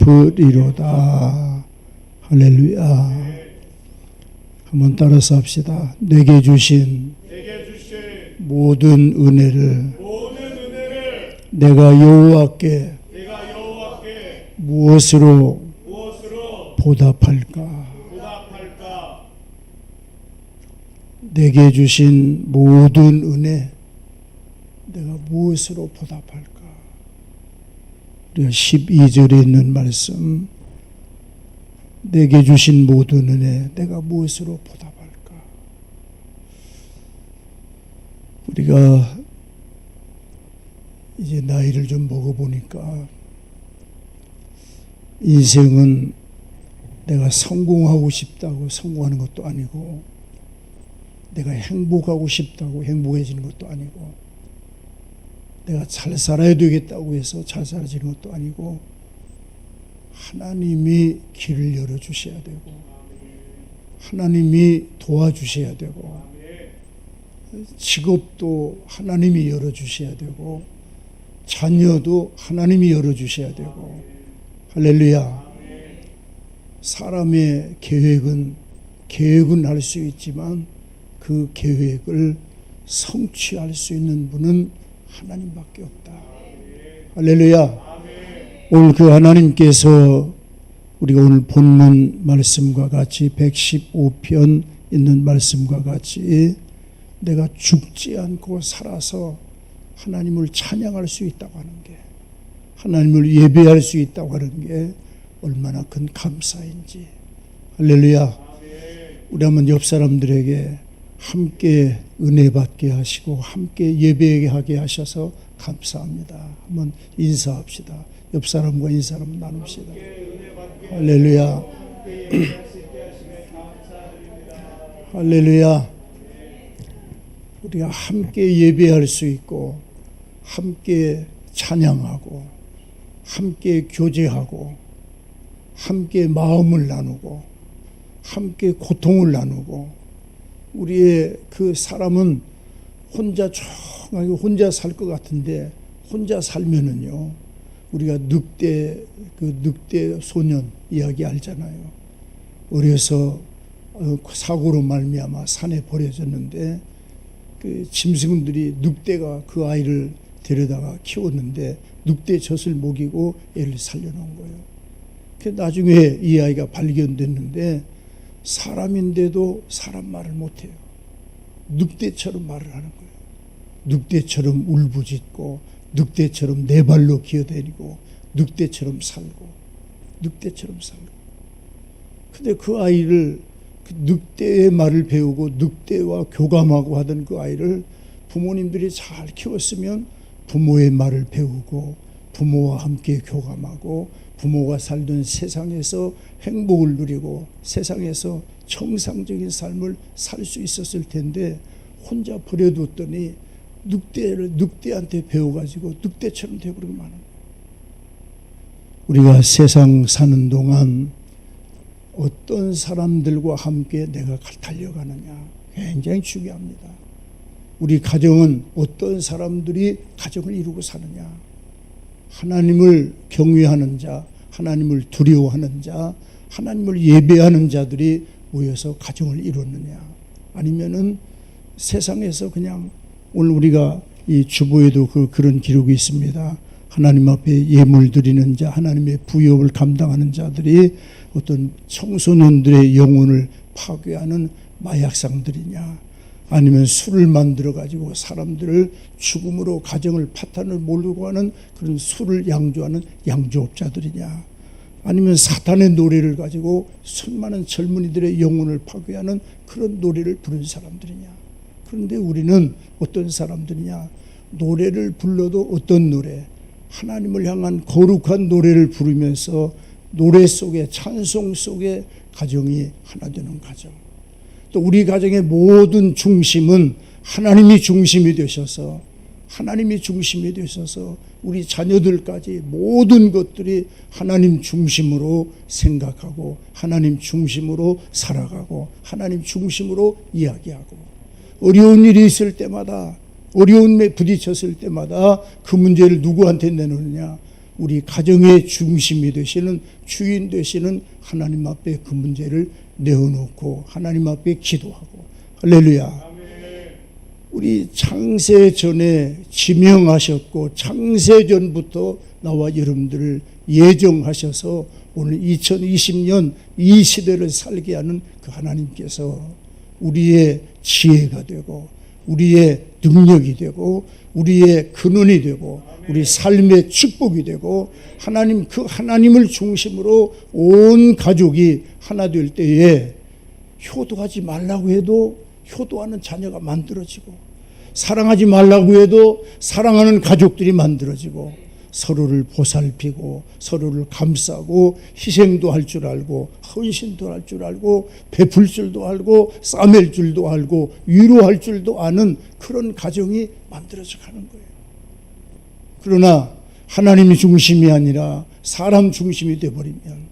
베푸리로다. 할렐루야. 한번 따라서 합시다. 내게 주신 모든 은혜를 내가 여호와께 무엇으로 보답할까? 내게 주신 모든 은혜 내가 무엇으로 보답할까? 우리가 12절에 있는 말씀, 내게 주신 모든 은혜 내가 무엇으로 보답할까? 우리가 이제 나이를 좀 먹어보니까 인생은 내가 성공하고 싶다고 성공하는 것도 아니고, 내가 행복하고 싶다고 행복해지는 것도 아니고, 내가 잘 살아야 되겠다고 해서 잘 살아지는 것도 아니고, 하나님이 길을 열어주셔야 되고, 하나님이 도와주셔야 되고, 직업도 하나님이 열어주셔야 되고, 자녀도 하나님이 열어주셔야 되고. 할렐루야. 사람의 계획은 할 수 있지만 그 계획을 성취할 수 있는 분은 하나님밖에 없다. 할렐루야. 오늘 그 하나님께서 우리가 오늘 본문 말씀과 같이 115편 있는 말씀과 같이 내가 죽지 않고 살아서 하나님을 찬양할 수 있다고 하는 게, 하나님을 예배할 수 있다고 하는 게 얼마나 큰 감사인지. 할렐루야. 우리 한번 옆 사람들에게 함께 은혜 받게 하시고 함께 예배하게 하셔서 감사합니다. 한번 인사합시다. 옆 사람과 인사 한번 나눕시다. 할렐루야. 할렐루야. 우리가 함께 예배할 수 있고 함께 찬양하고 함께 교제하고 함께 마음을 나누고 함께 고통을 나누고, 우리의 그 사람은 혼자 조용하게 혼자 살 것 같은데, 혼자 살면은요 우리가 늑대 소년 이야기 알잖아요. 어려서 사고로 말미암아 산에 버려졌는데 그 짐승들이 늑대가 그 아이를 데려다가 키웠는데 늑대 젖을 먹이고 애를 살려놓은 거예요. 그 나중에 이 아이가 발견됐는데 사람인데도 사람 말을 못해요. 늑대처럼 말을 하는 거예요. 늑대처럼 울부짖고 늑대처럼 네 발로 기어다니고 늑대처럼 살고. 근데 그 아이를, 그 늑대의 말을 배우고 늑대와 교감하고 하던 그 아이를 부모님들이 잘 키웠으면 부모의 말을 배우고 부모와 함께 교감하고 부모가 살던 세상에서 행복을 누리고 세상에서 정상적인 삶을 살 수 있었을 텐데, 혼자 버려뒀더니 늑대한테 배워가지고 늑대처럼 되어버리고 마는 거예요. 우리가 세상 사는 동안 어떤 사람들과 함께 내가 달려가느냐 굉장히 중요합니다. 우리 가정은 어떤 사람들이 가정을 이루고 사느냐, 하나님을 경외하는 자, 하나님을 두려워하는 자, 하나님을 예배하는 자들이 모여서 가정을 이루느냐, 아니면은 세상에서 그냥, 오늘 우리가 이 주보에도 그런 기록이 있습니다. 하나님 앞에 예물 드리는 자, 하나님의 부여를 감당하는 자들이 어떤 청소년들의 영혼을 파괴하는 마약상들이냐, 아니면 술을 만들어 가지고 사람들을 죽음으로 가정을 파탄을 몰고 하는 그런 술을 양조하는 양조업자들이냐, 아니면 사탄의 노래를 가지고 수많은 젊은이들의 영혼을 파괴하는 그런 노래를 부르는 사람들이냐. 그런데 우리는 어떤 사람들이냐, 노래를 불러도 어떤 노래, 하나님을 향한 거룩한 노래를 부르면서 노래 속에, 찬송 속에 가정이 하나 되는 가정. 또 우리 가정의 모든 중심은 하나님이 중심이 되셔서 우리 자녀들까지 모든 것들이 하나님 중심으로 생각하고 하나님 중심으로 살아가고 하나님 중심으로 이야기하고, 어려운 일이 있을 때마다, 어려움에 부딪혔을 때마다 그 문제를 누구한테 내놓느냐, 우리 가정의 중심이 되시는 주인 되시는 하나님 앞에 그 문제를 내어놓고 하나님 앞에 기도하고 할렐루야. 우리 창세전에 지명하셨고 창세전부터 나와 여러분들을 예정하셔서 오늘 2020년 이 시대를 살게 하는 그 하나님께서 우리의 지혜가 되고 우리의 능력이 되고 우리의 근원이 되고 우리 삶의 축복이 되고 하나님, 그 하나님을 중심으로 온 가족이 하나 될 때에 효도하지 말라고 해도 효도하는 자녀가 만들어지고 사랑하지 말라고 해도 사랑하는 가족들이 만들어지고 서로를 보살피고 서로를 감싸고 희생도 할 줄 알고 헌신도 할 줄 알고 베풀 줄도 알고 싸맬 줄도 알고 위로할 줄도 아는 그런 가정이 만들어져 가는 거예요. 그러나 하나님이 중심이 아니라 사람 중심이 되어버리면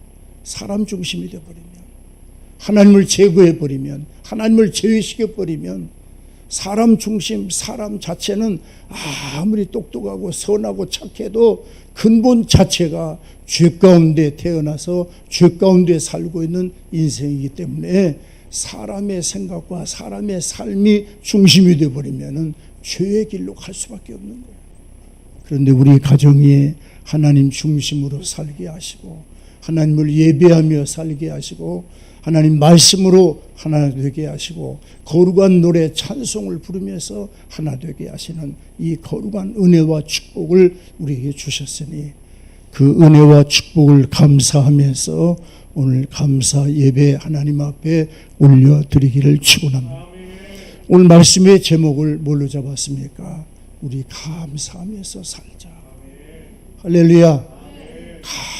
하나님을 제거해버리면 하나님을 제외시켜버리면 사람 중심, 사람 자체는 아무리 똑똑하고 선하고 착해도 근본 자체가 죄 가운데 태어나서 죄 가운데 살고 있는 인생이기 때문에 사람의 생각과 사람의 삶이 중심이 되어버리면 죄의 길로 갈 수밖에 없는 거예요. 그런데 우리 가정이 하나님 중심으로 살게 하시고 하나님을 예배하며 살게 하시고 하나님 말씀으로 하나 되게 하시고 거룩한 노래 찬송을 부르면서 하나 되게 하시는 이 거룩한 은혜와 축복을 우리에게 주셨으니 그 은혜와 축복을 감사하면서 오늘 감사 예배 하나님 앞에 올려드리기를 축원합니다. 오늘 말씀의 제목을 뭘로 잡았습니까? 우리 감사하면서 살자. 할렐루야.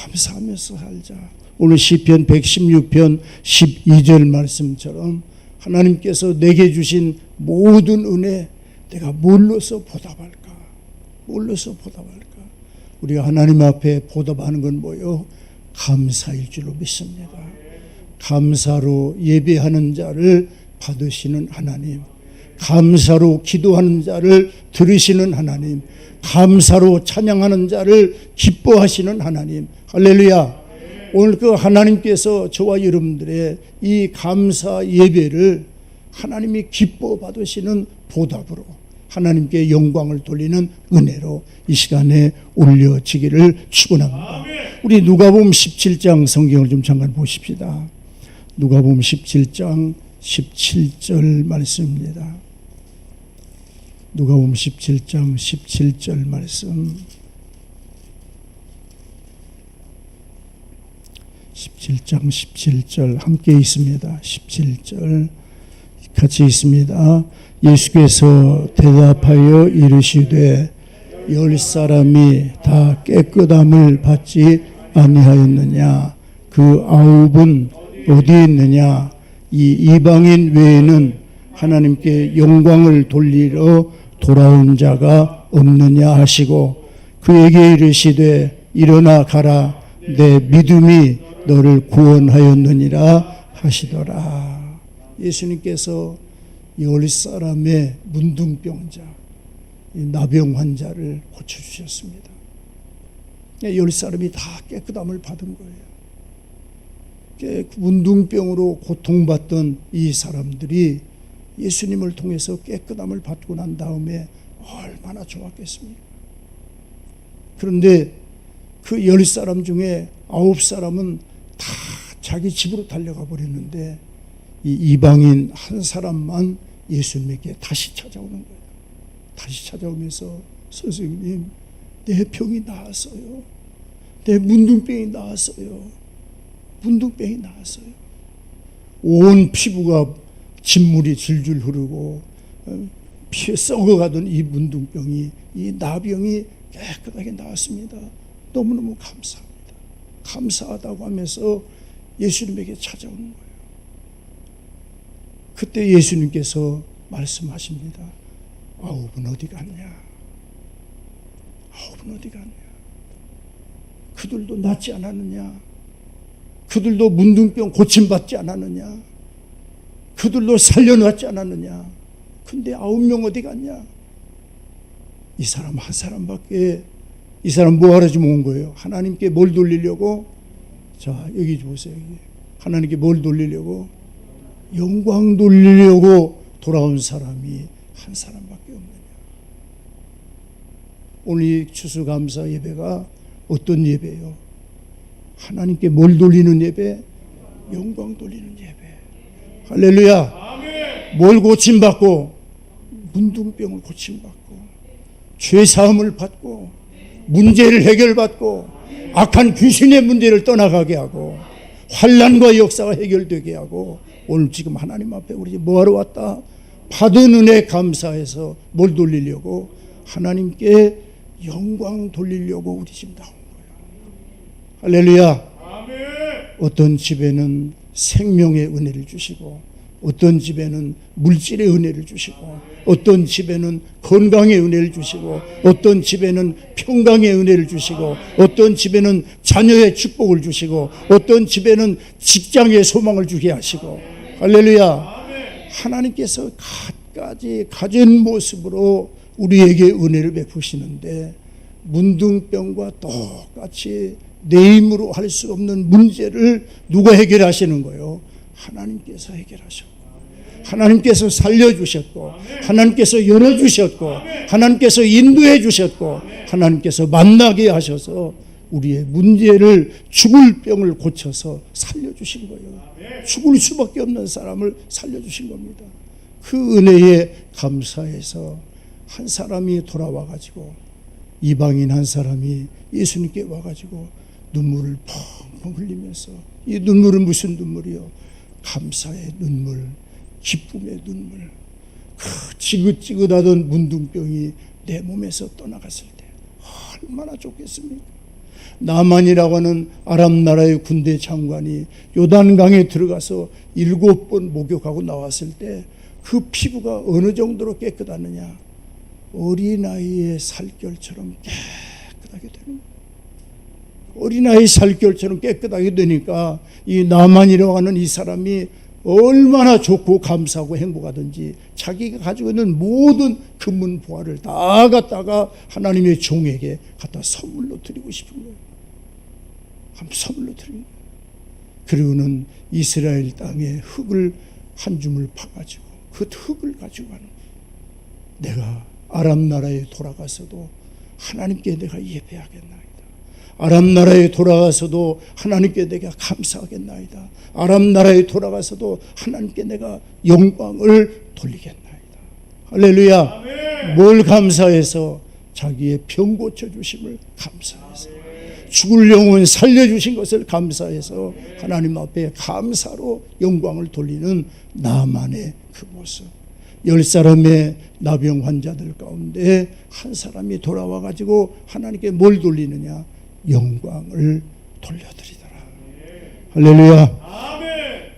감사하면서 살자. 오늘 시편 116편 12절 말씀처럼 하나님께서 내게 주신 모든 은혜 내가 뭘로서 보답할까? 우리가 하나님 앞에 보답하는 건 뭐요? 감사일 줄로 믿습니다. 감사로 예배하는 자를 받으시는 하나님, 감사로 기도하는 자를 들으시는 하나님, 감사로 찬양하는 자를 기뻐하시는 하나님. 할렐루야. 오늘 그 하나님께서 저와 여러분들의 이 감사 예배를 하나님이 기뻐 받으시는 보답으로 하나님께 영광을 돌리는 은혜로 이 시간에 올려지기를 축원합니다. 우리 누가복음 17장 성경을 좀 잠깐 보십시다. 누가복음 17장 17절 말씀입니다. 누가복음 17장 17절 말씀. 17장 17절 함께 있습니다. 17절 같이 있습니다. 예수께서 대답하여 이르시되 열 사람이 다 깨끗함을 받지 아니하였느냐? 그 아홉은 어디 있느냐? 이 이방인 외에는 하나님께 영광을 돌리러 돌아온 자가 없느냐 하시고 그에게 이르시되 일어나 가라 내 믿음이 너를 구원하였느니라 하시더라. 예수님께서 열 사람의 문둥병자, 나병 환자를 고쳐주셨습니다. 열 사람이 다 깨끗함을 받은 거예요. 문둥병으로 고통받던 이 사람들이 예수님을 통해서 깨끗함을 받고 난 다음에 얼마나 좋았겠습니까? 그런데 그 10사람 중에 9사람은 다 자기 집으로 달려가 버렸는데 이 이방인 한 사람만 예수님에게 다시 찾아오는 거예요. 다시 찾아오면서 선생님, 내 병이 나았어요. 내 문둥병이 나았어요. 문둥병이 나았어요. 온 피부가 진물이 줄줄 흐르고 피에 썩어가던 이 문둥병이, 이 나병이 깨끗하게 나았습니다. 너무너무 감사합니다. 감사하다고 하면서 예수님에게 찾아오는 거예요. 그때 예수님께서 말씀하십니다. 아홉은 어디 갔냐? 아홉은 어디 갔냐? 그들도 낫지 않았느냐? 그들도 문둥병 고침받지 않았느냐? 그들도 살려놨지 않았느냐? 근데 9명 어디 갔냐? 이 사람 한 사람밖에 이 사람 뭐하러 지금 온 거예요? 하나님께 뭘 돌리려고? 자, 여기 보세요. 여기. 하나님께 뭘 돌리려고? 영광 돌리려고 돌아온 사람이 한 사람밖에 없느냐. 오늘 이 추수감사 예배가 어떤 예배예요? 하나님께 뭘 돌리는 예배? 영광 돌리는 예배. 할렐루야. 아멘. 뭘 고침받고? 문둥병을 고침받고, 죄사함을 받고, 문제를 해결받고, 악한 귀신의 문제를 떠나가게 하고, 환난과 역사가 해결되게 하고, 오늘 지금 하나님 앞에 우리 뭐하러 왔다? 받은 은혜 감사해서 뭘 돌리려고? 하나님께 영광 돌리려고 우리 지금 나온 거예요. 할렐루야. 아멘. 어떤 집에는 생명의 은혜를 주시고, 어떤 집에는 물질의 은혜를 주시고, 어떤 집에는 건강의 은혜를 주시고, 어떤 집에는 평강의 은혜를 주시고, 어떤 집에는 자녀의 축복을 주시고, 어떤 집에는 직장의 소망을 주게 하시고. 할렐루야. 하나님께서 갖가지 가진 모습으로 우리에게 은혜를 베푸시는데, 문둥병과 똑같이 내 힘으로 할 수 없는 문제를 누가 해결하시는 거예요? 하나님께서 해결하셨고, 하나님께서 살려주셨고, 하나님께서 열어주셨고, 하나님께서 인도해 주셨고, 하나님께서 만나게 하셔서 우리의 문제를, 죽을 병을 고쳐서 살려주신 거예요. 죽을 수밖에 없는 사람을 살려주신 겁니다. 그 은혜에 감사해서 한 사람이 돌아와가지고, 이방인 한 사람이 예수님께 와가지고 눈물을 펑펑 흘리면서, 이 눈물은 무슨 눈물이요? 감사의 눈물, 기쁨의 눈물. 그 지긋지긋하던 문둥병이 내 몸에서 떠나갔을 때 얼마나 좋겠습니까? 나만이라고 하는 아람 나라의 군대 장관이 요단강에 들어가서 7번 목욕하고 나왔을 때 그 피부가 어느 정도로 깨끗하느냐? 어린아이의 살결처럼 깨끗하게 되는 거예요. 어린아이 살결처럼 깨끗하게 되니까 이 나만이라고 하는 이 사람이 얼마나 좋고 감사하고 행복하든지 자기가 가지고 있는 모든 금문 보화를 다 갖다가 하나님의 종에게 갖다 선물로 드리고 싶은 거예요. 선물로 드린 거예요. 그리고는 이스라엘 땅에 흙을 한 줌을 파가지고 그 흙을 가지고 가는 거예요. 내가 아람 나라에 돌아가서도 하나님께 내가 예배하겠나이다. 아람 나라에 돌아가서도 하나님께 내가 감사하겠나이다. 아람 나라에 돌아가서도 하나님께 내가 영광을 돌리겠나이다. 할렐루야. 아멘. 뭘 감사해서? 자기의 병 고쳐주심을 감사해서, 죽을 영혼 살려주신 것을 감사해서 하나님 앞에 감사로 영광을 돌리는 나만의 그 모습. 10사람의 나병 환자들 가운데 한 사람이 돌아와 가지고 하나님께 뭘 돌리느냐? 영광을 돌려드리더라. 할렐루야. 아멘.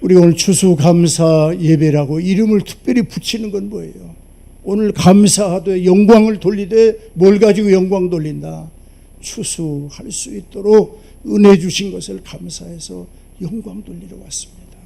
우리가 오늘 추수감사 예배라고 이름을 특별히 붙이는 건 뭐예요? 오늘 감사하되 영광을 돌리되 뭘 가지고 영광 돌린다? 추수할 수 있도록 은혜 주신 것을 감사해서 영광 돌리러 왔습니다.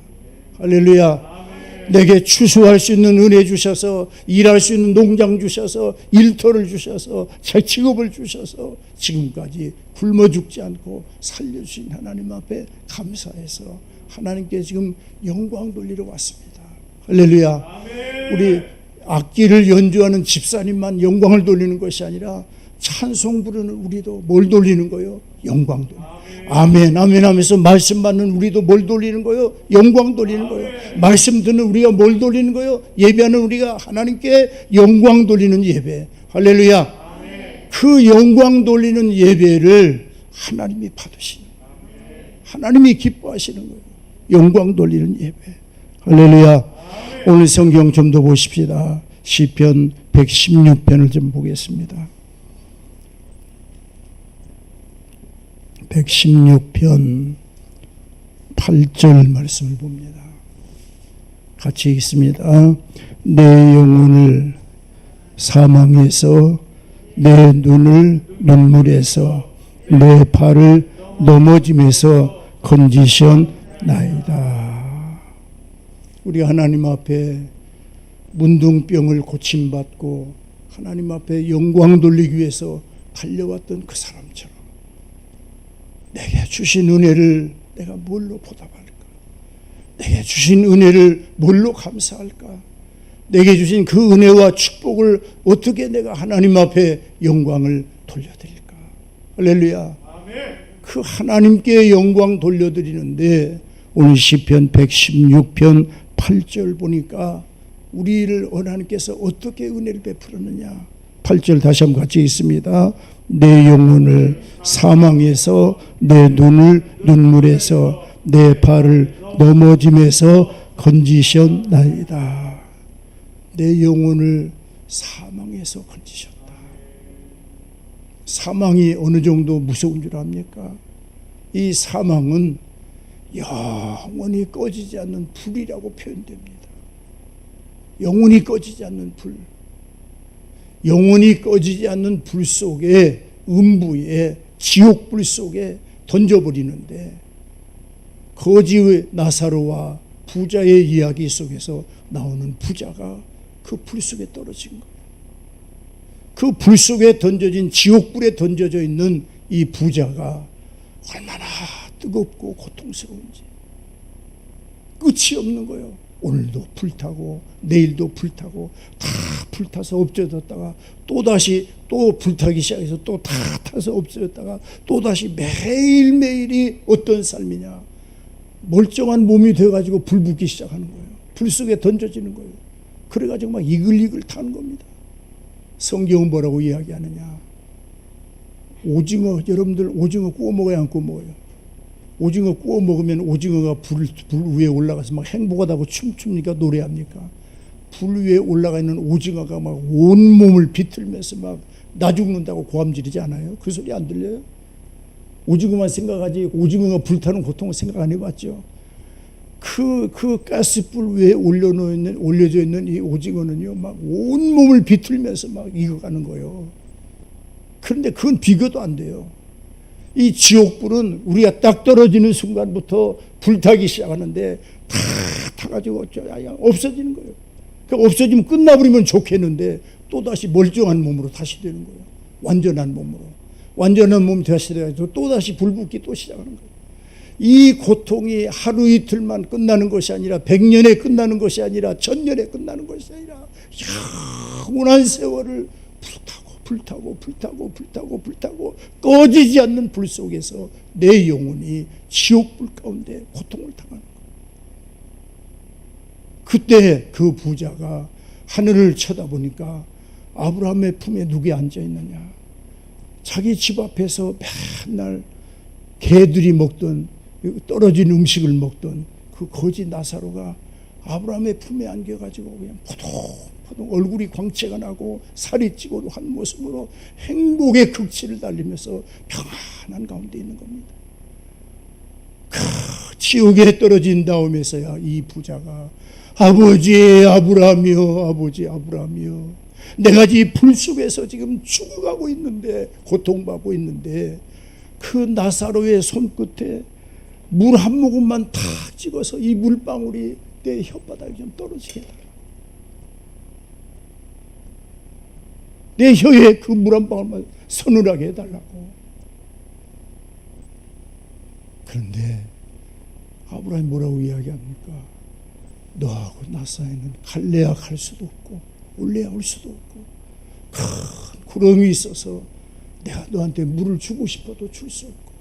할렐루야. 아멘. 내게 추수할 수 있는 은혜 주셔서, 일할 수 있는 농장 주셔서, 일터를 주셔서, 직업을 주셔서 지금까지 굶어 죽지 않고 살려주신 하나님 앞에 감사해서 하나님께 지금 영광 돌리러 왔습니다. 할렐루야. 아멘. 우리 악기를 연주하는 집사님만 영광을 돌리는 것이 아니라 찬송 부르는 우리도 뭘 돌리는 거예요? 영광 돌리는 거예요. 아멘 아멘 하면서 말씀 받는 우리도 뭘 돌리는 거예요? 영광 돌리는 거예요. 말씀 듣는 우리가 뭘 돌리는 거예요? 예배하는 우리가 하나님께 영광 돌리는 예배. 할렐루야. 그 영광 돌리는 예배를 하나님이 받으시는 거예요. 하나님이 기뻐하시는 거예요. 영광 돌리는 예배. 할렐루야. 오늘 성경 좀 더 보십시다. 시편 116편을 좀 보겠습니다. 116편 8절 말씀을 봅니다. 같이 읽습니다. 내 영혼을 사망에서, 내 눈을 눈물에서, 내 발을 넘어짐에서 건지셨나이다. 우리 하나님 앞에 문둥병을 고침받고 하나님 앞에 영광 돌리기 위해서 달려왔던 그 사람처럼 내게 주신 은혜를 내가 뭘로 보답할까? 내게 주신 은혜를 뭘로 감사할까? 내게 주신 그 은혜와 축복을 어떻게 내가 하나님 앞에 영광을 돌려드릴까? 할렐루야. 그 하나님께 영광 돌려드리는데 오늘 시편 116편 8절 보니까 우리를 하나님께서 어떻게 은혜를 베풀었느냐. 8절 다시 한번 같이 있습니다. 내 영혼을 사망에서, 내 눈을 눈물에서, 내 발을 넘어짐에서 건지셨나이다. 내 영혼을 사망에서 건지셨다. 사망이 어느 정도 무서운 줄 압니까? 이 사망은 영원히 꺼지지 않는 불이라고 표현됩니다. 영원히 꺼지지 않는 불. 영원히 꺼지지 않는 불 속에, 음부에, 지옥불 속에 던져버리는데, 거지의 나사로와 부자의 이야기 속에서 나오는 부자가 그 불 속에 떨어진 거예요. 그 불 속에 던져진, 지옥불에 던져져 있는 이 부자가 얼마나 뜨겁고 고통스러운지 끝이 없는 거예요. 오늘도 불타고 내일도 불타고 다 불타서 없어졌다가 또다시 또 불타기 시작해서 또 다 타서 없어졌다가 또다시 매일매일이 어떤 삶이냐. 멀쩡한 몸이 돼가지고 불 붙기 시작하는 거예요. 불 속에 던져지는 거예요. 그래가지고 막 이글이글 타는 겁니다. 성경은 뭐라고 이야기하느냐. 오징어, 여러분들 오징어 구워 먹어야 안 구워 먹어요? 오징어 구워 먹으면 오징어가 불 위에 올라가서 막 행복하다고 춤춥니까? 노래합니까? 불 위에 올라가 있는 오징어가 막 온몸을 비틀면서 막 나 죽는다고 고함 지르지 않아요? 그 소리 안 들려요? 오징어만 생각하지 오징어가 불타는 고통을 생각 안 해봤죠? 그 가스불 위에 올려져 있는 이 오징어는요, 막 온몸을 비틀면서 막 익어가는 거예요. 그런데 그건 비교도 안 돼요. 이 지옥불은 우리가 딱 떨어지는 순간부터 불타기 시작하는데 다 타가지고 없어지는 거예요. 그러니까 없어지면 끝나버리면 좋겠는데 또다시 멀쩡한 몸으로 다시 되는 거예요. 완전한 몸으로. 완전한 몸이 다시 돼가지고 또다시 불붙기 또 시작하는 거예요. 이 고통이 하루 이틀만 끝나는 것이 아니라 100년에 끝나는 것이 아니라 1000년에 끝나는 것이 아니라 영원한 세월을 불타고 꺼지지 않는 불 속에서 내 영혼이 지옥불 가운데 고통을 당하는 거예요. 그때 그 부자가 하늘을 쳐다보니까 아브라함의 품에 누가 앉아있느냐. 자기 집 앞에서 맨날 개들이 먹던 떨어진 음식을 먹던 그 거지 나사로가 아브라함의 품에 안겨가지고 그냥 포동포동 얼굴이 광채가 나고 살이 찌고 한 모습으로 행복의 극치를 달리면서 평안한 가운데 있는 겁니다. 그 지옥에 떨어진 다음에서야 이 부자가 아버지 아브라함이여, 아버지 아브라함이여, 내가 이 불 속에서 지금 죽어가고 있는데, 고통받고 있는데 그 나사로의 손끝에 물 한 모금만 탁 찍어서 이 물방울이 내 혓바닥에 좀 떨어지게 해달라. 내 혀에 그 물 한 방울만 서늘하게 해달라고. 그런데 아브라함이 뭐라고 이야기합니까? 너하고 나 사이는 갈래야 갈 수도 없고 올래야 올 수도 없고 큰 구렁이 있어서 내가 너한테 물을 주고 싶어도 줄 수 없고.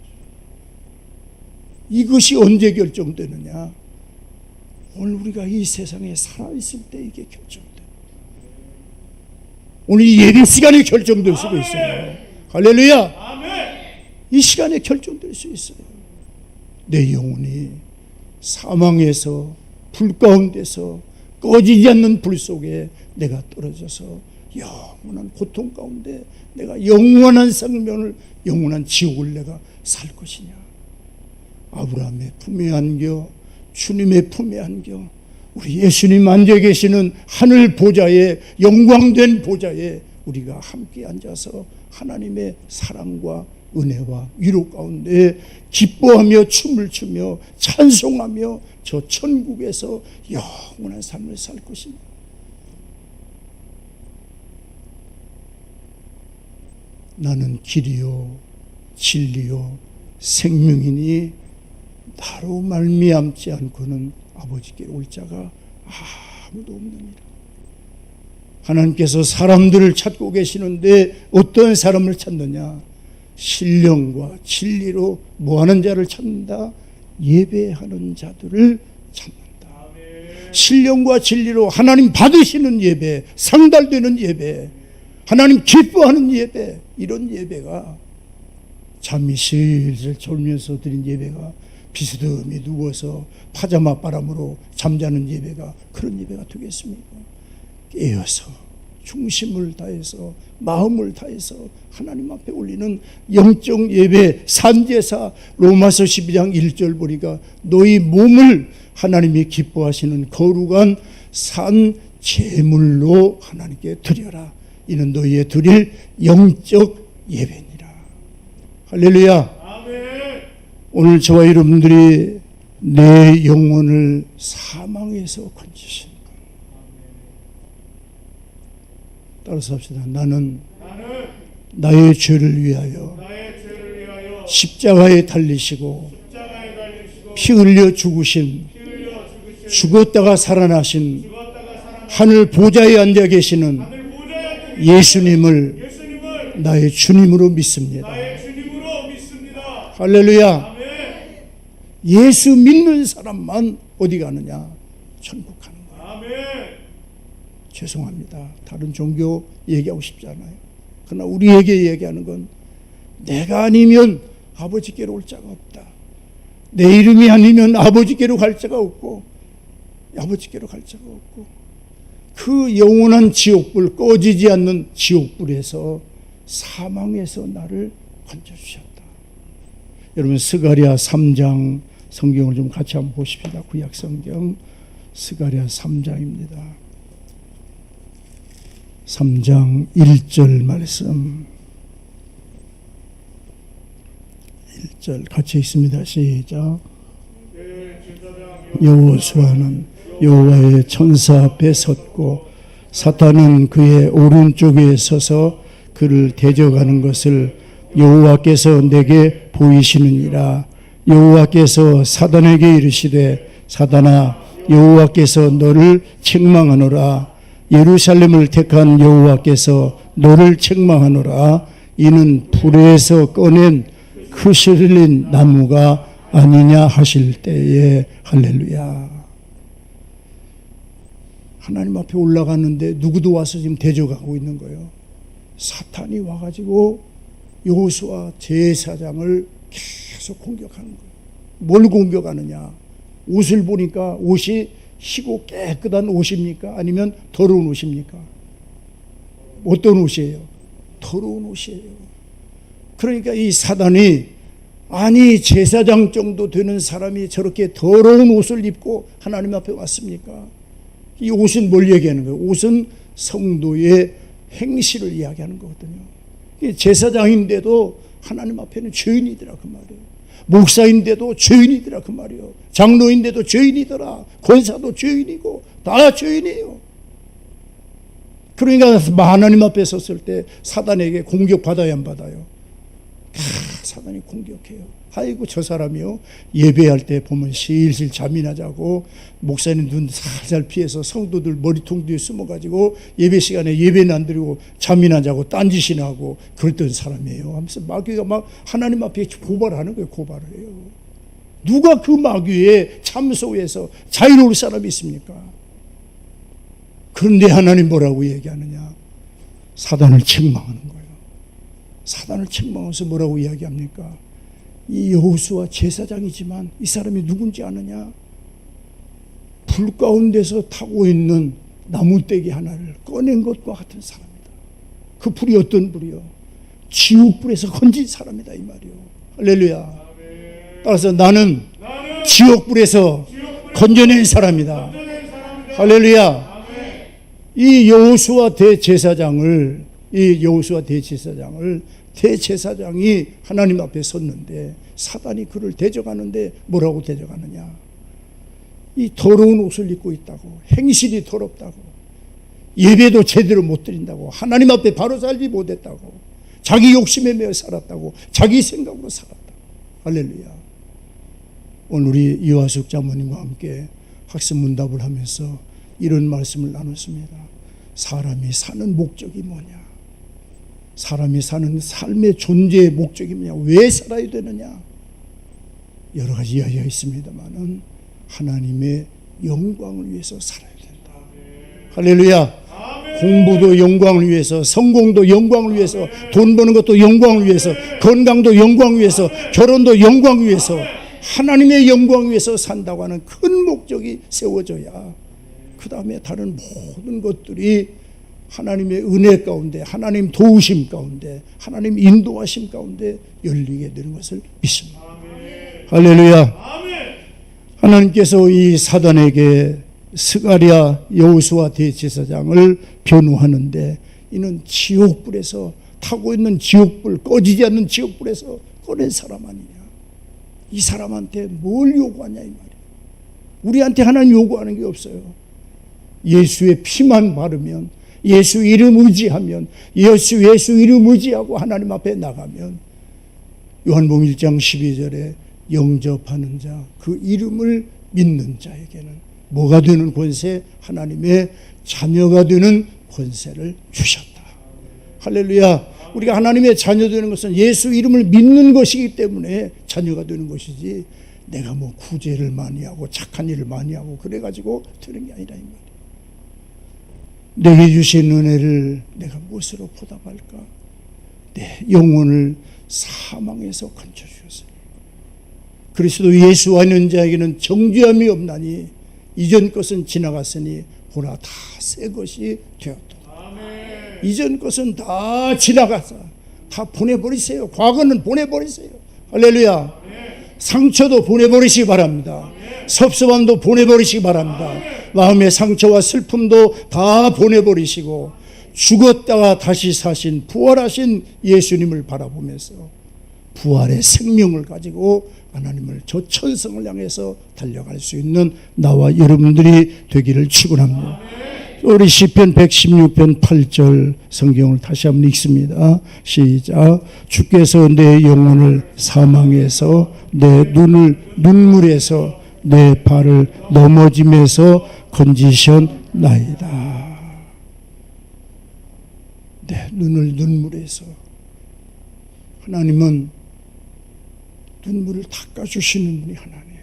이것이 언제 결정되느냐? 오늘 우리가 이 세상에 살아있을 때 이게 결정돼. 오늘 이 예배 시간에 결정될 수도 있어요. 할렐루야. 이 시간에 결정될 수 있어요. 내 영혼이 사망에서 불 가운데서 꺼지지 않는 불 속에 내가 떨어져서 영원한 고통 가운데 내가 영원한 생명을, 영원한 지옥을 내가 살 것이냐. 아브라함의 품에 안겨, 주님의 품에 안겨, 우리 예수님 앉아 계시는 하늘 보좌에, 영광된 보좌에 우리가 함께 앉아서 하나님의 사랑과 은혜와 위로 가운데 기뻐하며 춤을 추며 찬송하며 저 천국에서 영원한 삶을 살 것입니다. 나는 길이요 진리요 생명이니 나로 말미암지 않고는 아버지께 올 자가 아무도 없느니라. 하나님께서 사람들을 찾고 계시는데 어떤 사람을 찾느냐? 신령과 진리로 뭐하는 자를 찾는다? 예배하는 자들을 찾는다. 신령과 진리로 하나님 받으시는 예배, 상달되는 예배, 하나님 기뻐하는 예배, 이런 예배가 잠이 슬슬 졸면서 드린 예배가 비스듬히 누워서 파자마 바람으로 잠자는 예배가 그런 예배가 되겠습니까? 깨어서 중심을 다해서 마음을 다해서 하나님 앞에 올리는 영적 예배, 산제사. 로마서 12장 1절 보니까 너희 몸을 하나님이 기뻐하시는 거룩한 산 제물로 하나님께 드려라. 이는 너희의 드릴 영적 예배니라. 할렐루야. 아멘. 오늘 저와 여러분들이 내 영혼을 사망에서 건지신 따라서 합시다. 나는 나의 죄를 위하여 십자가에 달리시고 피 흘려 죽으신 죽었다가 살아나신 하늘 보좌에 앉아 계시는 예수님을 나의 주님으로 믿습니다. 할렐루야. 예수 믿는 사람만 어디 가느냐? 천국 가는 거야. 죄송합니다. 다른 종교 얘기하고 싶지 않아요. 그러나 우리에게 얘기하는 건 내가 아니면 아버지께로 올 자가 없다. 내 이름이 아니면 아버지께로 갈 자가 없고 아버지께로 갈 자가 없고 그 영원한 지옥불, 꺼지지 않는 지옥불에서 사망에서 나를 건져주셨다. 여러분 스가랴 3장 성경을 좀 같이 한번 보십시다. 구약 성경 스가랴 3장입니다. 3장 1절 말씀 1절 같이 읽습니다. 시작. 여호수아는 여호와의 천사 앞에 섰고 사탄은 그의 오른쪽에 서서 그를 대적하는 것을 여호와께서 내게 보이시느니라. 여호와께서 사단에게 이르시되 사단아 여호와께서 너를 책망하노라. 예루살렘을 택한 여호와께서 너를 책망하노라. 이는 불에서 꺼낸 크실린 나무가 아니냐 하실 때에. 할렐루야. 하나님 앞에 올라갔는데 누구도 와서 지금 대적하고 있는 거예요. 사탄이 와가지고 여호수아 제사장을 계속 공격하는 거예요. 뭘 공격하느냐? 옷을 보니까 옷이 희고 깨끗한 옷입니까? 아니면 더러운 옷입니까? 어떤 옷이에요? 더러운 옷이에요. 그러니까 이 사단이 아니 제사장 정도 되는 사람이 저렇게 더러운 옷을 입고 하나님 앞에 왔습니까? 이 옷은 뭘 얘기하는 거예요? 옷은 성도의 행실을 이야기하는 거거든요. 제사장인데도 하나님 앞에는 죄인이더라 그 말이에요. 목사인데도 죄인이더라 그 말이에요. 장로인데도 죄인이더라. 권사도 죄인이고 다 죄인이에요. 그러니까 하나님 앞에 섰을 때 사단에게 공격받아야 안 받아요? 사단이 공격해요. 아이고 저 사람이요 예배할 때 보면 실실 잠이나 자고 목사님 눈 살살 피해서 성도들 머리통 뒤에 숨어가지고 예배 시간에 예배는 안 드리고 잠이나 자고 딴짓이나 하고 그랬던 사람이에요 하면서 마귀가 막 하나님 앞에 고발하는 거예요. 고발을 해요. 누가 그 마귀의 참소에서 자유로울 사람이 있습니까? 그런데 하나님 뭐라고 얘기하느냐? 사단을 책망하는 거예요. 사단을 책망해서 뭐라고 이야기합니까? 이 여호수아 제사장이지만 이 사람이 누군지 아느냐? 불 가운데서 타고 있는 나무떼기 하나를 꺼낸 것과 같은 사람이다. 그 불이 어떤 불이요? 지옥불에서 건진 사람이다 이 말이요. 할렐루야. 따라서 나는 지옥불에서 건져낸 사람이다. 할렐루야. 이 여호수아 대제사장을 대제사장이 하나님 앞에 섰는데 사단이 그를 대적하는데 뭐라고 대적하느냐? 이 더러운 옷을 입고 있다고, 행실이 더럽다고, 예배도 제대로 못 드린다고, 하나님 앞에 바로 살지 못했다고, 자기 욕심에 매여 살았다고, 자기 생각으로 살았다. 할렐루야. 오늘 우리 이화숙 자모님과 함께 학습문답을 하면서 이런 말씀을 나눴습니다. 사람이 사는 목적이 뭐냐? 사람이 사는 삶의 존재의 목적이 뭐냐? 왜 살아야 되느냐? 여러 가지 이야기가 있습니다만은 하나님의 영광을 위해서 살아야 된다. 할렐루야. 공부도 영광을 위해서, 성공도 영광을 위해서, 돈 버는 것도 영광을 위해서, 건강도 영광을 위해서, 결혼도 영광을 위해서, 하나님의 영광을 위해서 산다고 하는 큰 목적이 세워져야 그 다음에 다른 모든 것들이 하나님의 은혜 가운데, 하나님 도우심 가운데, 하나님 인도하심 가운데 열리게 되는 것을 믿습니다. 할렐루야. 하나님께서 이 사단에게 스가랴 여호수아 대제사장을 변호하는데, 이는 지옥불에서, 타고 있는 지옥불, 꺼지지 않는 지옥불에서 꺼낸 사람 아니냐. 이 사람한테 뭘 요구하냐 이 말이야. 우리한테 하나님 요구하는 게 없어요. 예수의 피만 바르면, 예수 이름 의지하면, 예수 이름 의지하고 하나님 앞에 나가면, 요한복음 1장 12절에 영접하는 자, 그 이름을 믿는 자에게는 뭐가 되는 권세? 하나님의 자녀가 되는 권세를 주셨다. 할렐루야. 우리가 하나님의 자녀 되는 것은 예수 이름을 믿는 것이기 때문에 자녀가 되는 것이지, 내가 뭐 구제를 많이 하고 착한 일을 많이 하고 그래가지고 되는 게 아니라 이 말이야. 내게 주신 은혜를 내가 무엇으로 보답할까? 내 영혼을 사망에서 건져주셨으니 그리스도 예수 안에 있는 자에게는 정죄함이 없나니 이전 것은 지나갔으니 보라 다 새 것이 되었다. 이전 것은 다 지나가서 다 보내버리세요. 과거는 보내버리세요. 할렐루야. 상처도 보내버리시기 바랍니다. 섭섭함도 보내버리시기 바랍니다. 마음의 상처와 슬픔도 다 보내버리시고, 죽었다가 다시 사신 부활하신 예수님을 바라보면서 부활의 생명을 가지고 하나님을 저 천성을 향해서 달려갈 수 있는 나와 여러분들이 되기를 축원합니다. 우리 시편 116편 8절 성경을 다시 한번 읽습니다. 시작. 주께서 내 영혼을 사망에서, 내 눈을 눈물에서, 내 발을 넘어짐에서 건지셨나이다. 내 눈을 눈물에서. 하나님은 눈물을 닦아주시는 분이 하나님이에요.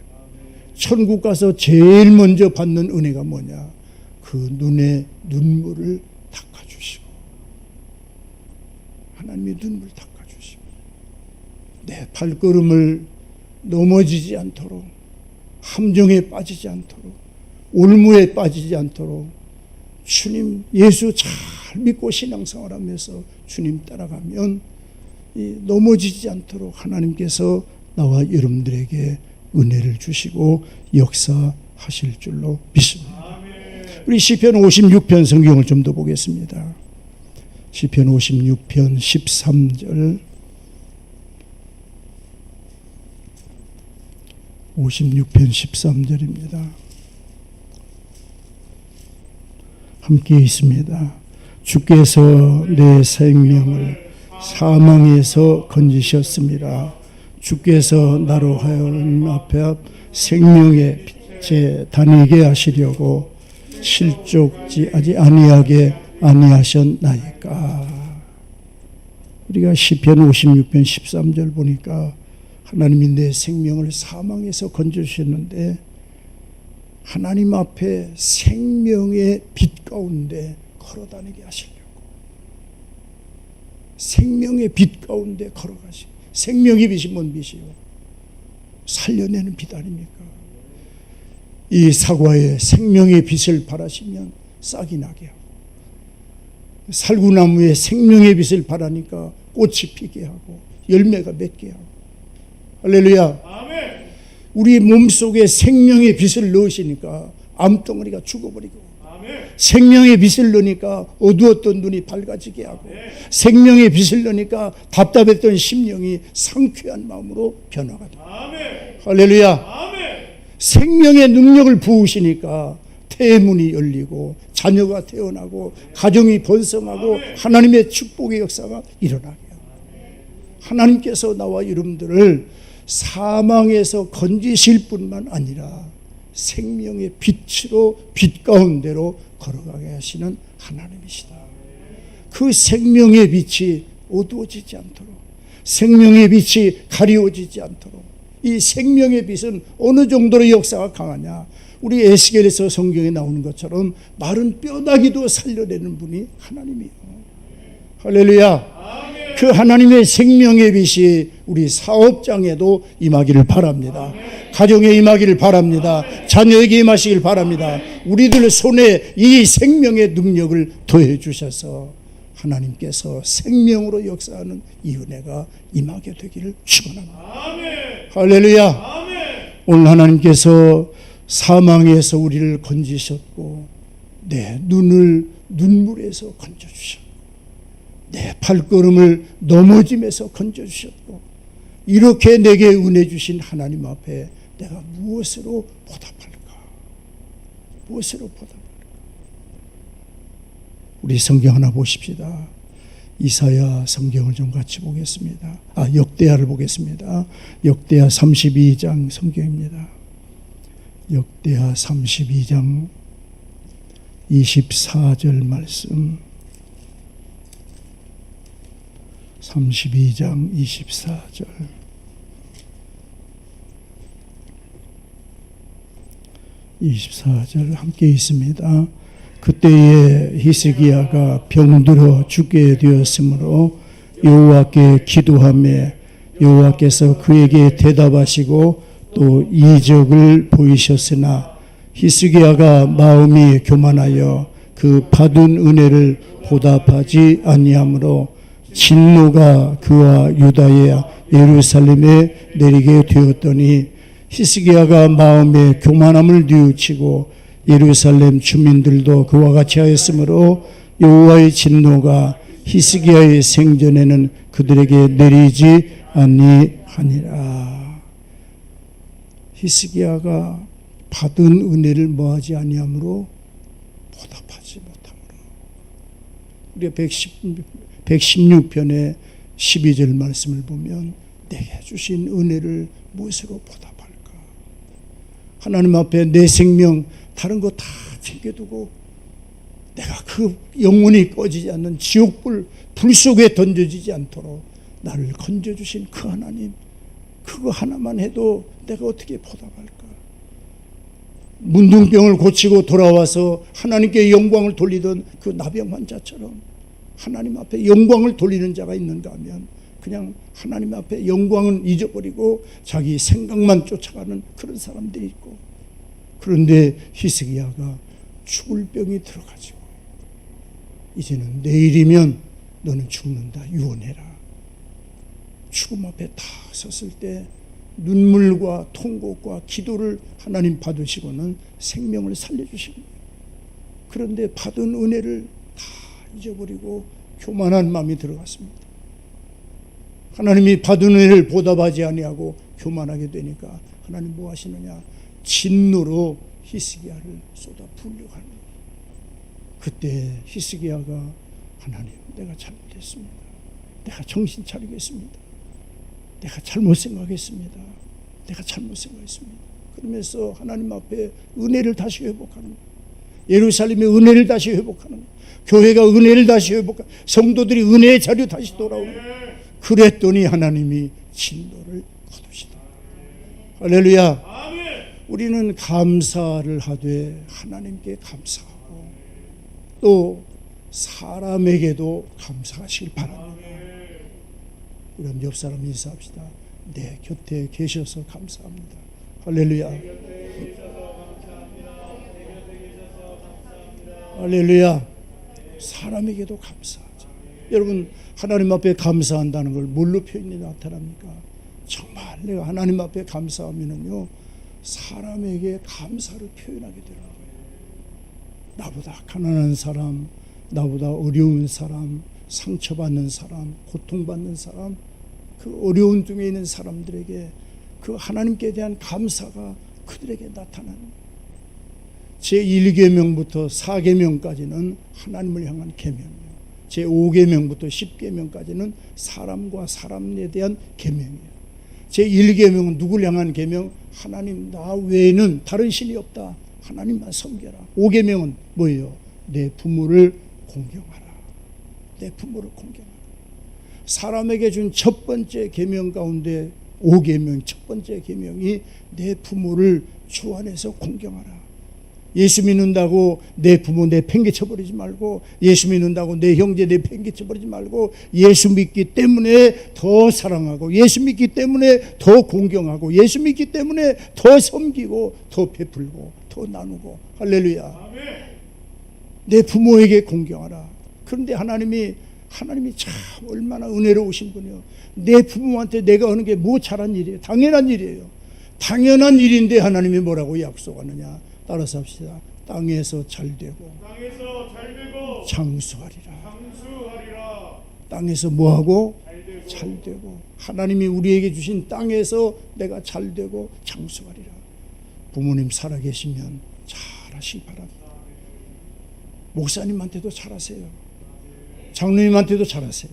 천국 가서 제일 먼저 받는 은혜가 뭐냐? 그 눈에 눈물을 닦아주시고, 하나님의 눈물을 닦아주시고, 내 발걸음을 넘어지지 않도록, 함정에 빠지지 않도록, 올무에 빠지지 않도록, 주님 예수 잘 믿고 신앙생활하면서 주님 따라가면 넘어지지 않도록 하나님께서 나와 여러분들에게 은혜를 주시고 역사하실 줄로 믿습니다. 우리 시편 56편 성경을 좀 더 보겠습니다. 시편 56편 13절, 56편 13절입니다. 함께 있습니다. 주께서 내 생명을 사망에서 건지셨습니다. 주께서 나로 하여금 앞에 생명의 빛에 다니게 하시려고 실족지 아니하게 아니하셨나이까. 우리가 시편 56편 13절 보니까 하나님이 내 생명을 사망에서 건져주셨는데, 하나님 앞에 생명의 빛 가운데 걸어다니게 하시려고, 생명의 빛 가운데 걸어가시고, 생명의 빛이 뭔 빛이요? 살려내는 빛 아닙니까? 이 사과에 생명의 빛을 바라시면 싹이 나게 하고, 살구나무에 생명의 빛을 바라니까 꽃이 피게 하고 열매가 맺게 하고. 할렐루야. 아멘. 우리 몸속에 생명의 빛을 넣으시니까 암덩어리가 죽어버리고, 아멘. 생명의 빛을 넣으니까 어두웠던 눈이 밝아지게 하고, 아멘. 생명의 빛을 넣으니까 답답했던 심령이 상쾌한 마음으로 변화가 돼요. 할렐루야. 아멘. 생명의 능력을 부으시니까 태문이 열리고 자녀가 태어나고 가정이 번성하고, 아멘. 하나님의 축복의 역사가 일어나게 해요. 하나님께서 나와 여러분들을 사망에서 건지실 뿐만 아니라 생명의 빛으로 빛 가운데로 걸어가게 하시는 하나님이시다. 그 생명의 빛이 어두워지지 않도록, 생명의 빛이 가리워지지 않도록, 이 생명의 빛은 어느 정도로 역사가 강하냐, 우리 에스겔에서 성경에 나오는 것처럼 마른 뼈다귀도 살려내는 분이 하나님이에요. 할렐루야. 그 하나님의 생명의 빛이 우리 사업장에도 임하기를 바랍니다. 가정에 임하기를 바랍니다. 자녀에게 임하시길 바랍니다. 우리들 손에 이 생명의 능력을 더해 주셔서 하나님께서 생명으로 역사하는 이 은혜가 임하게 되기를 축원합니다. 할렐루야. 오늘 하나님께서 사망에서 우리를 건지셨고, 내 눈을 눈물에서 건져주셨고, 내 발걸음을 넘어짐에서 건져주셨고, 이렇게 내게 은혜 주신 하나님 앞에 내가 무엇으로 보답할까? 무엇으로 보답할까? 우리 성경 하나 보십시다. 이사야 성경을 좀 같이 보겠습니다. 역대하를 보겠습니다. 역대하 32장 성경입니다. 역대하 32장 24절 말씀. 32장 24절. 24절 함께 있습니다. 그때에 히스기야가 병들어 죽게 되었으므로 여호와께 기도하며 여호와께서 그에게 대답하시고 또 이적을 보이셨으나 히스기야가 마음이 교만하여 그 받은 은혜를 보답하지 아니하므로 진노가 그와 유다의 예루살렘에 내리게 되었더니 히스기야가 마음에 교만함을 뉘우치고 예루살렘 주민들도 그와 같이 하였으므로 여호와의 진노가 히스기야의 생전에는 그들에게 내리지 아니하니라. 히스기야가 받은 은혜를 뭐하지 아니하므로 보답하지 못함으로. 우리가 116편의 12절 말씀을 보면 내게 주신 은혜를 무엇으로 보답할까? 하나님 앞에 내 생명 다른 거 다 챙겨두고 내가 그 영혼이 꺼지지 않는 지옥불 불 속에 던져지지 않도록 나를 건져주신 그 하나님, 그거 하나만 해도 내가 어떻게 보답할까? 문둥병을 고치고 돌아와서 하나님께 영광을 돌리던 그 나병 환자처럼 하나님 앞에 영광을 돌리는 자가 있는가 하면 그냥 하나님 앞에 영광은 잊어버리고 자기 생각만 쫓아가는 그런 사람들이 있고, 그런데 히스기야가 죽을 병이 들어가지고 이제는 내일이면 너는 죽는다, 유언해라. 죽음 앞에 다 섰을 때 눈물과 통곡과 기도를 하나님 받으시고는 생명을 살려주십니다. 그런데 받은 은혜를 다 잊어버리고 교만한 마음이 들어갔습니다. 하나님이 받은 은혜를 보답하지 아니하고 교만하게 되니까 하나님 뭐 하시느냐? 진노로 히스기야를 쏟아 부으려고 합니다. 그때 히스기야가 하나님, 내가 잘못했습니다. 내가 정신 차리겠습니다. 내가 잘못 생각했습니다. 내가 잘못 생각했습니다. 그러면서 하나님 앞에 은혜를 다시 회복하는 거예요. 예루살렘의 은혜를 다시 회복하는 거예요. 교회가 은혜를 다시 회복하는, 성도들이 은혜의 자리로 다시 돌아오는 거예요. 그랬더니 하나님이 진노를 거두시다. 할렐루야. 우리는 감사를 하되 하나님께 감사하고 또 사람에게도 감사하시길 바랍니다. 우리 옆 사람 인사합시다. 내 곁에 계셔서 감사합니다. 할렐루야. 할렐루야. 사람에게도 감사하자. 여러분, 하나님 앞에 감사한다는 걸 뭘로 표현이 나타납니까? 정말 내가 하나님 앞에 감사하면은요, 사람에게 감사를 표현하게 되는 거예요. 나보다 가난한 사람, 나보다 어려운 사람, 상처받는 사람, 고통받는 사람, 그 어려운 중에 있는 사람들에게 그 하나님께 대한 감사가 그들에게 나타나는 거예요. 제1계명부터 4계명까지는 하나님을 향한 계명이에요. 제5계명부터 10계명까지는 사람과 사람에 대한 계명이에요. 제1계명은 누구를 향한 계명? 하나님 나 외에는 다른 신이 없다. 하나님만 섬겨라. 5계명은 뭐예요? 내 부모를 공경하라. 내 부모를 공경하라. 사람에게 준 첫 번째 계명 가운데 5계명 첫 번째 계명이 내 부모를 주 안에서 공경하라. 예수 믿는다고 내 부모 내팽개쳐버리지 말고, 예수 믿는다고 내 형제 내팽개쳐버리지 말고, 예수 믿기 때문에 더 사랑하고, 예수 믿기 때문에 더 공경하고, 예수 믿기 때문에 더 섬기고, 더 베풀고, 더 나누고. 할렐루야. 아멘. 내 부모에게 공경하라. 그런데 하나님이 참 얼마나 은혜로우신 분이요. 내 부모한테 내가 하는 게 뭐 잘한 일이에요? 당연한 일이에요. 당연한 일인데 하나님이 뭐라고 약속하느냐? 따라서 합시다. 땅에서 잘되고 장수하리라. 땅에서 뭐하고? 잘되고. 하나님이 우리에게 주신 땅에서 내가 잘되고 장수하리라. 부모님 살아계시면 잘하시기 바랍니다. 목사님한테도 잘하세요. 장로님한테도 잘하세요.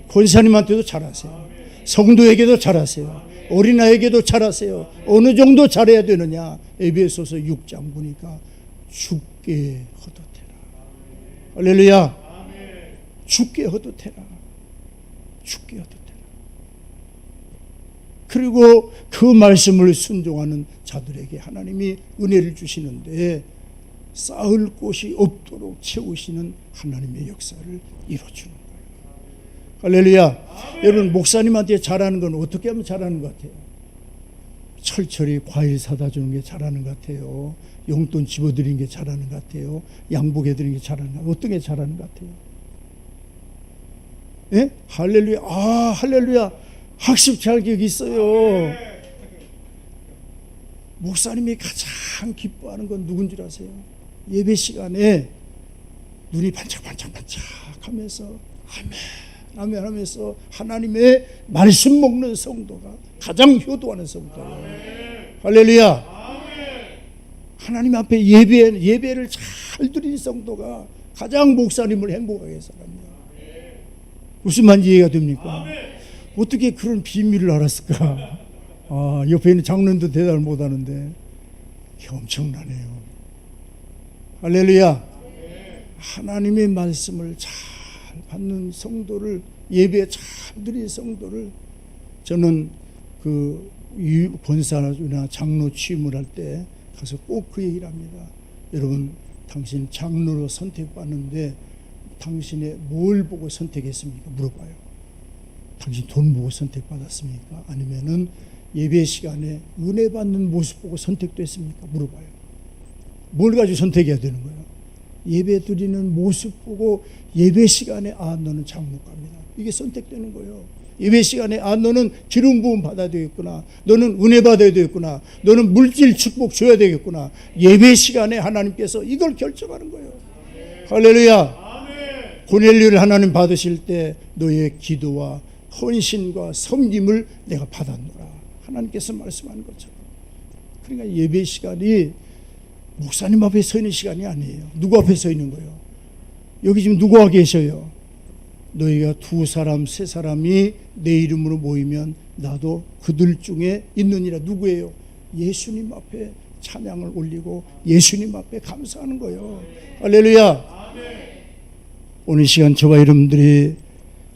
권사님한테도 잘하세요. 성도에게도 잘하세요. 어린아이에게도 잘하세요. 어느 정도 잘해야 되느냐? 에베소서 6장 보니까 죽게 헛되라. 할렐루야. 죽게 헛되라. 죽게 헛되라. 그리고 그 말씀을 순종하는 자들에게 하나님이 은혜를 주시는데 쌓을 곳이 없도록 채우시는 하나님의 역사를 이루어주는 거예요. 할렐루야. 아멘. 여러분 목사님한테 잘하는 건 어떻게 하면 잘하는 것 같아요? 철철이 과일 사다 주는 게 잘하는 것 같아요. 용돈 집어드리는 게 잘하는 것 같아요. 양복해드리는 게 잘하는 것 같아요. 어떤 게 잘하는 것 같아요? 예? 할렐루야. 아, 할렐루야. 학습 자격이 있어요. 목사님이 가장 기뻐하는 건 누군 줄 아세요? 예배 시간에 눈이 반짝반짝반짝 하면서 아멘 아멘 하면서 하나님의 말씀 먹는 성도가 가장 효도하는 성도예요. 할렐루야. 하나님 앞에 예배를 잘 드리는 성도가 가장 목사님을 행복하게 해서 합니다. 무슨 말인지 이해가 됩니까? 어떻게 그런 비밀을 알았을까? 아, 옆에 있는 장로님도 대답을 못하는데 엄청나네요. 할렐루야. 하나님의 말씀을 잘 받는 성도를, 예배 잘 드리는 성도를, 저는 그 권사나 장로 취임을 할 때 가서 꼭 그 얘기를 합니다. 여러분, 당신 장로로 선택받는데 당신의 뭘 보고 선택했습니까? 물어봐요. 당신 돈 보고 선택받았습니까? 아니면은 예배 시간에 은혜 받는 모습 보고 선택됐습니까? 물어봐요. 뭘 가지고 선택해야 되는 거예요? 예배 드리는 모습 보고 예배 시간에 아, 너는 장로갑니다. 이게 선택되는 거예요. 예배 시간에 아, 너는 기름 부음 받아야 되겠구나. 너는 은혜 받아야 되겠구나. 너는 물질 축복 줘야 되겠구나. 예배 시간에 하나님께서 이걸 결정하는 거예요. 할렐루야. 고넬료를 하나님 받으실 때 너의 기도와 헌신과 섬김을 내가 받았노라. 하나님께서 말씀하는 것처럼. 그러니까 예배 시간이 목사님 앞에 서 있는 시간이 아니에요. 누구 앞에 서 있는 거예요? 여기 지금 누구와 계셔요? 너희가 2사람 3사람이 내 이름으로 모이면 나도 그들 중에 있느니라. 누구예요? 예수님 앞에 찬양을 올리고 예수님 앞에 감사하는 거예요. 할렐루야. 오늘 시간 저와 여러분들이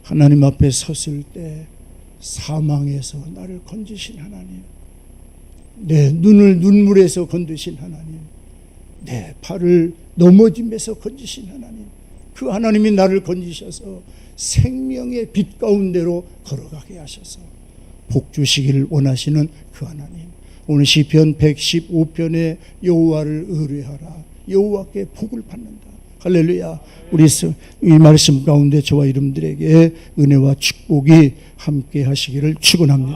하나님 앞에 섰을 때 사망에서 나를 건지신 하나님, 내 눈을 눈물에서 건지신 하나님, 내 발을 넘어짐에서 건지신 하나님, 그 하나님이 나를 건지셔서 생명의 빛 가운데로 걸어가게 하셔서 복 주시기를 원하시는 그 하나님, 오늘 시편 115편에 여호와를 의뢰하라. 여호와께 복을 받는다. 할렐루야. 우리 이 말씀 가운데 저와 여러분들에게 은혜와 축복이 함께 하시기를 축원합니다.